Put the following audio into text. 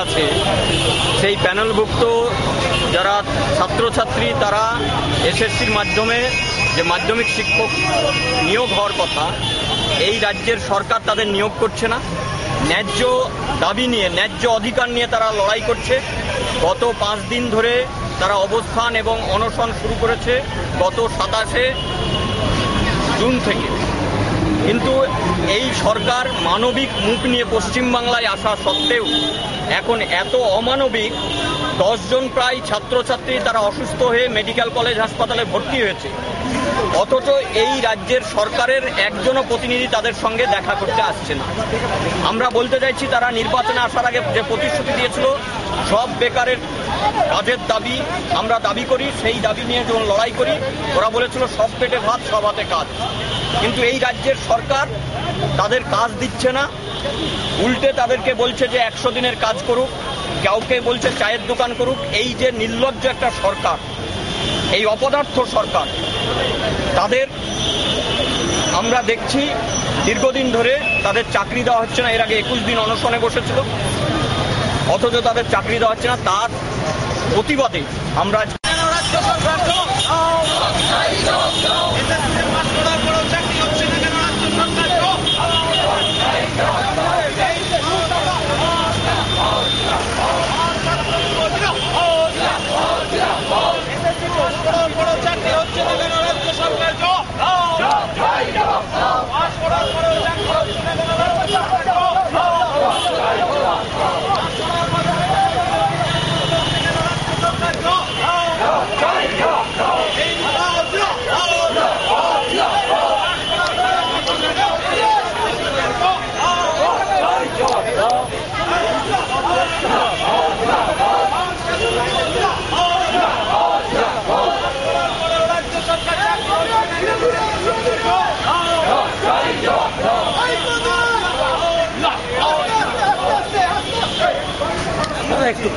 আছে সেই প্যানেলভুক্ত যারা ছাত্রছাত্রী তারা এসএসসির মাধ্যমে যে মাধ্যমিক শিক্ষক নিয়োগ হওয়ার কথা, এই রাজ্যের সরকার তাদের নিয়োগ করছে না। ন্যায্য দাবি নিয়ে, ন্যায্য অধিকার নিয়ে তারা লড়াই করছে। গত 5 দিন ধরে তারা অবস্থান এবং অনশন শুরু করেছে গত 27শে জুন থেকে। কিন্তু এই সরকার মানবিক মুখ নিয়ে পশ্চিমবাংলায় আসা সত্ত্বেও এখন এত অমানবিক, 10 জন প্রায় ছাত্রছাত্রী তারা অসুস্থ হয়ে মেডিকেল কলেজ হাসপাতালে ভর্তি হয়েছে, অথচ এই রাজ্যের সরকারের একজনও প্রতিনিধি তাদের সঙ্গে দেখা করতে আসছে না। আমরা বলতে চাইছি, তারা নির্বাচনে আসার আগে যে প্রতিশ্রুতি দিয়েছিল সব বেকারের কাজের দাবি আমরা দাবি করি, সেই দাবি নিয়ে যখন লড়াই করি ওরা বলেছিল সব পেটে ভাত সব হাতে কাজ। কিন্তু এই রাজ্যের সরকার তাদের কাজ দিচ্ছে না, উল্টে তাদেরকে বলছে যে 100 দিনের কাজ করুক, কাউকে বলছে চায়ের দোকান করুক। এই যে নির্লজ্জ একটা সরকার, এই অপদার্থ সরকার, তাদের আমরা দেখছি দীর্ঘদিন ধরে তাদের চাকরি দেওয়া হচ্ছে না। এর আগে 21 দিন অনশনে বসেছিল, অথচ তাদের চাকরি দেওয়া হচ্ছে না। তার প্রতিবাদে আমরা একটু